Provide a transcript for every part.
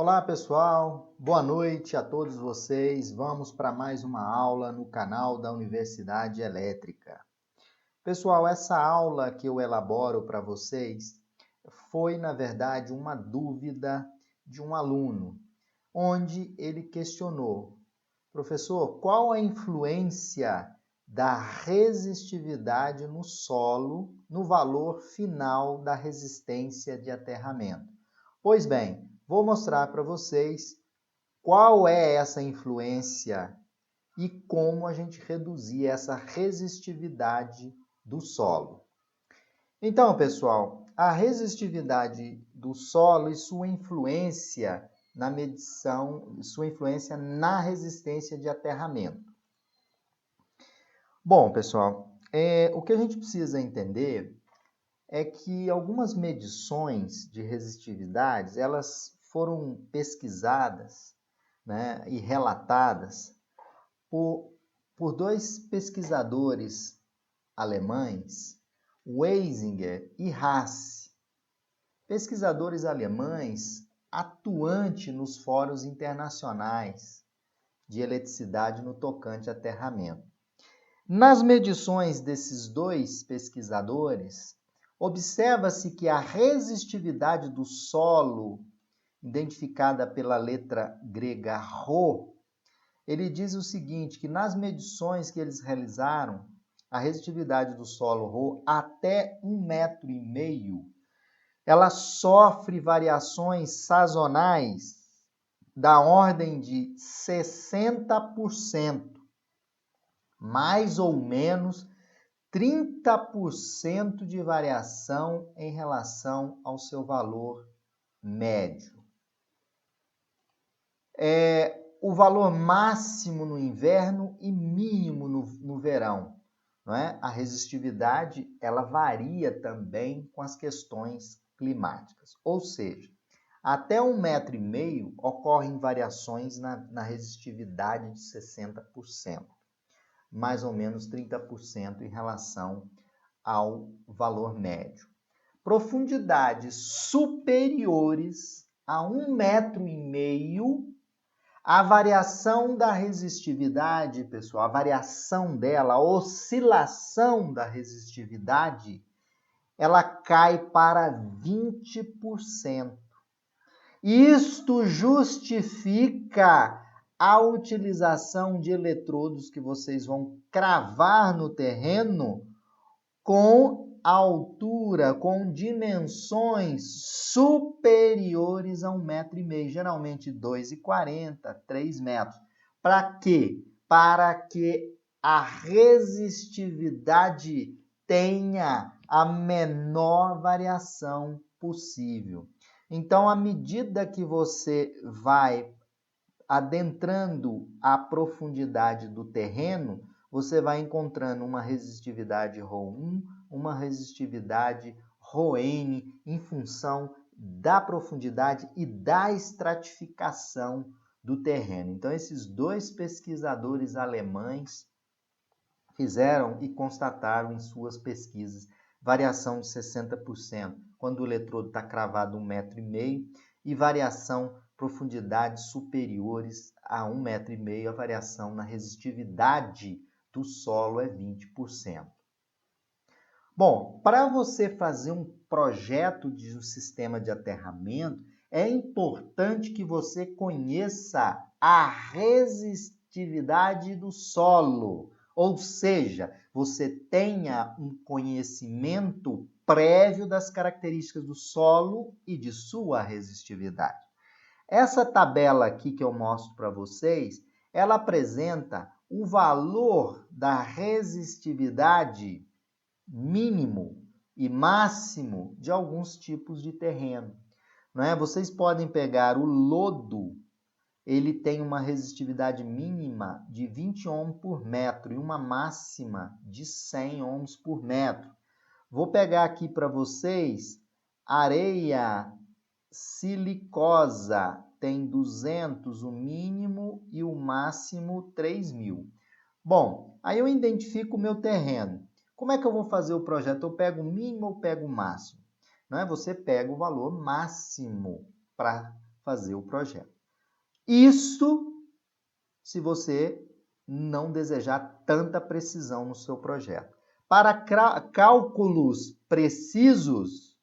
Olá pessoal, boa noite a todos vocês. Vamos para mais uma aula no canal da Universidade Elétrica. Pessoal, essa aula que eu elaboro para vocês foi, na verdade, uma dúvida de um aluno, onde ele questionou: professor, qual a influência da resistividade no solo no valor final da resistência de aterramento? Pois bem, vou mostrar para vocês qual é essa influência e como a gente reduzir essa resistividade do solo. Então, pessoal, a resistividade do solo e sua influência na medição, sua influência na resistência de aterramento. Bom, pessoal, o que a gente precisa entender é que algumas medições de resistividades, elas foram pesquisadas, né, e relatadas por dois pesquisadores alemães, Weisinger e Hasse, pesquisadores alemães atuantes nos fóruns internacionais de eletricidade no tocante a aterramento. Nas medições desses dois pesquisadores, observa-se que a resistividade do solo, identificada pela letra grega Rho, ele diz o seguinte, que nas medições que eles realizaram, a resistividade do solo Rho até 1,5 m, ela sofre variações sazonais da ordem de 60%, mais ou menos 30% de variação em relação ao seu valor médio. O valor máximo no inverno e mínimo no verão. Não é? A resistividade ela varia também com as questões climáticas. Ou seja, até 1,5 m ocorrem variações na resistividade de 60%. Mais ou menos 30% em relação ao valor médio. Profundidades superiores a 1,5 m, a variação da resistividade, pessoal, a variação dela, a oscilação da resistividade, ela cai para 20%. Isto justifica a utilização de eletrodos que vocês vão cravar no terreno com altura, com dimensões superiores a 1,5 m, geralmente 2,40, 3 metros. Para quê? Para que a resistividade tenha a menor variação possível. Então, à medida que você vai adentrando a profundidade do terreno, você vai encontrando uma resistividade Rho1, uma resistividade RhoN, em função da profundidade e da estratificação do terreno. Então, esses dois pesquisadores alemães fizeram e constataram em suas pesquisas variação de 60%, quando o eletrodo está cravado 1,5 m, e variação profundidades superiores a 1,5 m, a variação na resistividade do solo é 20%. Bom, para você fazer um projeto de um sistema de aterramento, é importante que você conheça a resistividade do solo, ou seja, você tenha um conhecimento prévio das características do solo e de sua resistividade. Essa tabela aqui que eu mostro para vocês, ela apresenta o valor da resistividade mínimo e máximo de alguns tipos de terreno. Não é? Vocês podem pegar o lodo, ele tem uma resistividade mínima de 20 ohms por metro e uma máxima de 100 ohms por metro. Vou pegar aqui para vocês areia silicosa, tem 200 o mínimo e o máximo 3.000. Bom, aí eu identifico o meu terreno. Como é que eu vou fazer o projeto? Eu pego o mínimo ou pego o máximo? Não é? Você pega o valor máximo para fazer o projeto. Isso se você não desejar tanta precisão no seu projeto. Para cálculos precisos,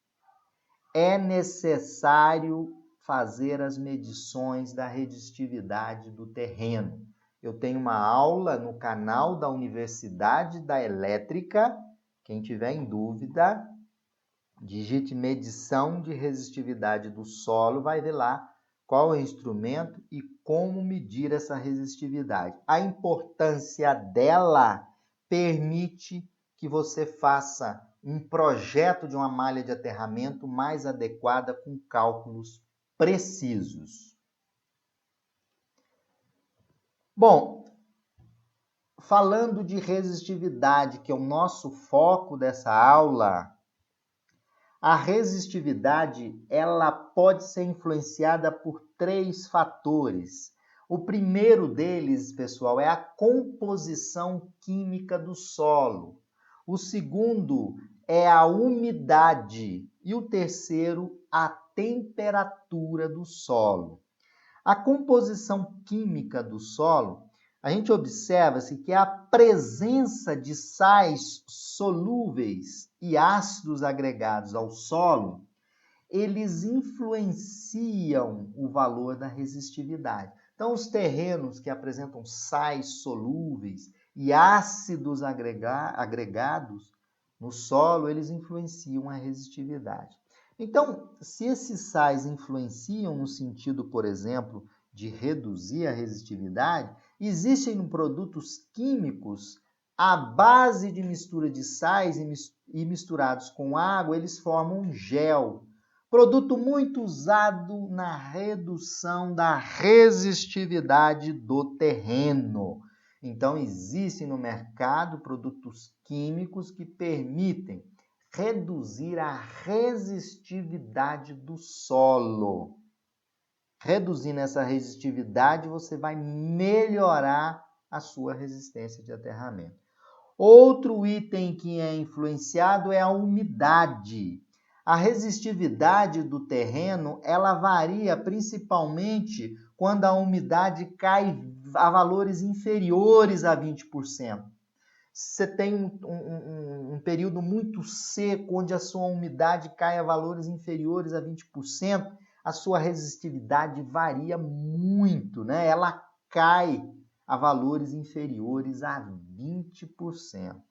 é necessário fazer as medições da resistividade do terreno. Eu tenho uma aula no canal da Universidade da Elétrica. Quem tiver em dúvida, digite medição de resistividade do solo, vai ver lá qual é o instrumento e como medir essa resistividade. A importância dela permite que você faça um projeto de uma malha de aterramento mais adequada com cálculos precisos. Bom, falando de resistividade, que é o nosso foco dessa aula, a resistividade ela pode ser influenciada por 3 fatores. O primeiro deles, pessoal, é a composição química do solo. O segundo é a umidade. E o terceiro, a temperatura do solo. A composição química do solo, a gente observa-se que a presença de sais solúveis e ácidos agregados ao solo, eles influenciam o valor da resistividade. Então, os terrenos que apresentam sais solúveis e ácidos agregados no solo, eles influenciam a resistividade. Então, se esses sais influenciam no sentido, por exemplo, de reduzir a resistividade, existem produtos químicos à base de mistura de sais e misturados com água, eles formam um gel. Produto muito usado na redução da resistividade do terreno. Então, existem no mercado produtos químicos que permitem reduzir a resistividade do solo. Reduzindo essa resistividade, você vai melhorar a sua resistência de aterramento. Outro item que é influenciado é a umidade. A resistividade do terreno, ela varia principalmente quando a umidade cai a valores inferiores a 20%. Você tem um período muito seco, onde a sua umidade cai a valores inferiores a 20%, a sua resistividade varia muito, né? Ela cai a valores inferiores a 20%.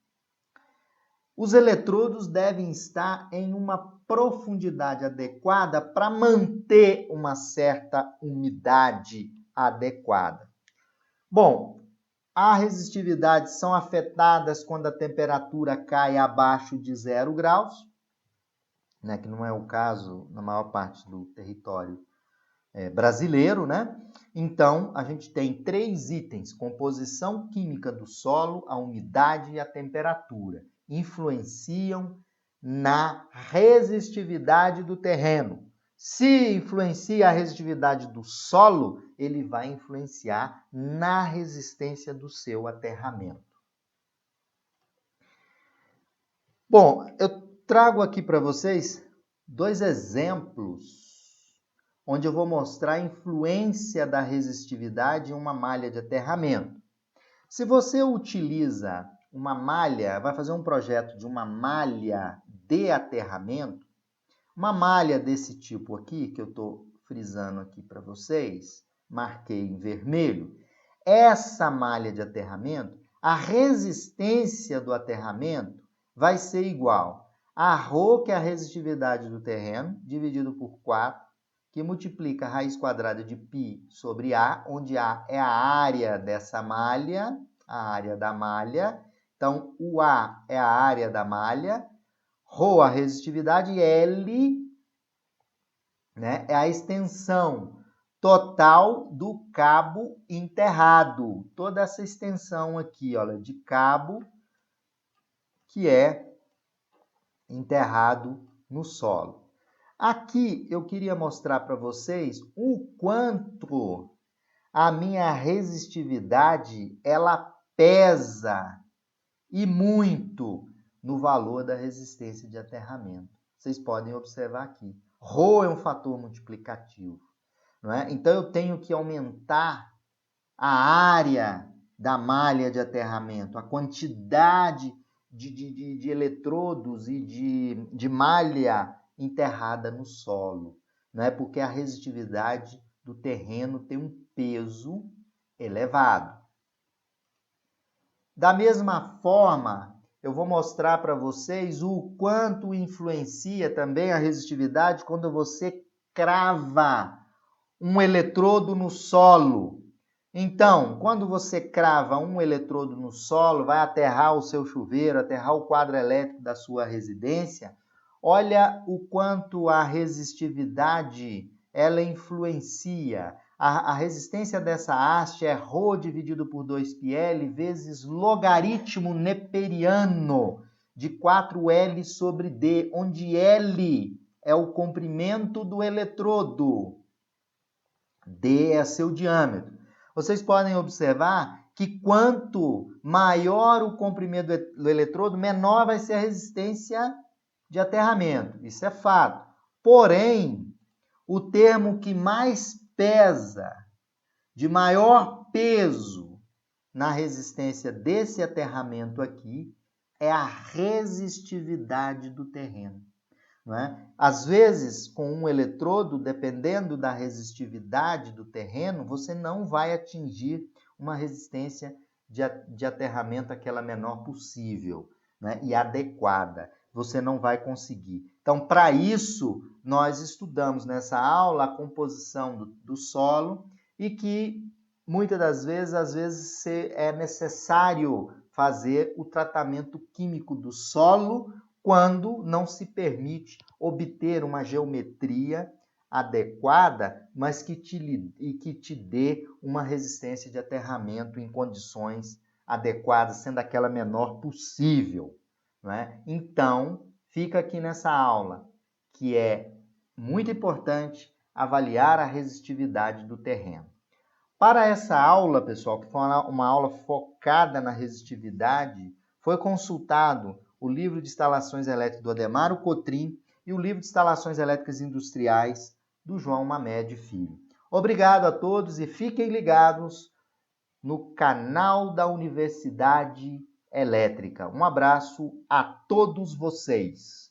Os eletrodos devem estar em uma profundidade adequada para manter uma certa umidade adequada. Bom, a resistividade são afetadas quando a temperatura cai abaixo de 0 graus, né, que não é o caso na maior parte do território brasileiro, né? Então, a gente tem 3 itens: composição química do solo, a umidade e a temperatura. Influenciam na resistividade do terreno. Se influencia a resistividade do solo, ele vai influenciar na resistência do seu aterramento. Bom, eu trago aqui para vocês 2 exemplos onde eu vou mostrar a influência da resistividade em uma malha de aterramento. Se você utiliza uma malha, vai fazer um projeto de uma malha de aterramento, uma malha desse tipo aqui, que eu estou frisando aqui para vocês, marquei em vermelho, essa malha de aterramento, a resistência do aterramento vai ser igual a ρ, que é a resistividade do terreno, dividido por 4, que multiplica a raiz quadrada de π sobre A, onde A é a área dessa malha, a área da malha. Então, o A é a área da malha, ρ a resistividade e L, né, é a extensão total do cabo enterrado. Toda essa extensão aqui, olha, de cabo que é enterrado no solo. Aqui eu queria mostrar para vocês o quanto a minha resistividade ela pesa e muito no valor da resistência de aterramento. Vocês podem observar aqui. Rho é um fator multiplicativo. não é? Então, eu tenho que aumentar a área da malha de aterramento, a quantidade de eletrodos e de malha enterrada no solo, não é? Porque a resistividade do terreno tem um peso elevado. Da mesma forma, eu vou mostrar para vocês o quanto influencia também a resistividade quando você crava um eletrodo no solo. Então, quando você crava um eletrodo no solo, vai aterrar o seu chuveiro, aterrar o quadro elétrico da sua residência, olha o quanto a resistividade ela influencia. A resistência dessa haste é ρ dividido por 2πl vezes logaritmo neperiano de 4L sobre D, onde L é o comprimento do eletrodo, D é seu diâmetro. Vocês podem observar que quanto maior o comprimento do eletrodo, menor vai ser a resistência de aterramento. Isso é fato. Porém, o termo que mais pesa, de maior peso na resistência desse aterramento aqui, é a resistividade do terreno. Não é? Às vezes, com um eletrodo, dependendo da resistividade do terreno, você não vai atingir uma resistência de aterramento aquela menor possível, né? E adequada. Você não vai conseguir. Então, para isso, nós estudamos nessa aula a composição do solo e que, muitas das vezes, às vezes é necessário fazer o tratamento químico do solo quando não se permite obter uma geometria adequada, mas que te dê uma resistência de aterramento em condições adequadas, sendo aquela menor possível, não é? Então, fica aqui nessa aula, que é muito importante avaliar a resistividade do terreno. Para essa aula, pessoal, que foi uma aula focada na resistividade, foi consultado o livro de instalações elétricas do Ademaro Cotrim e o livro de instalações elétricas industriais do João Mamed Filho. Obrigado a todos e fiquem ligados no canal da Universidade Elétrica. Um abraço a todos vocês.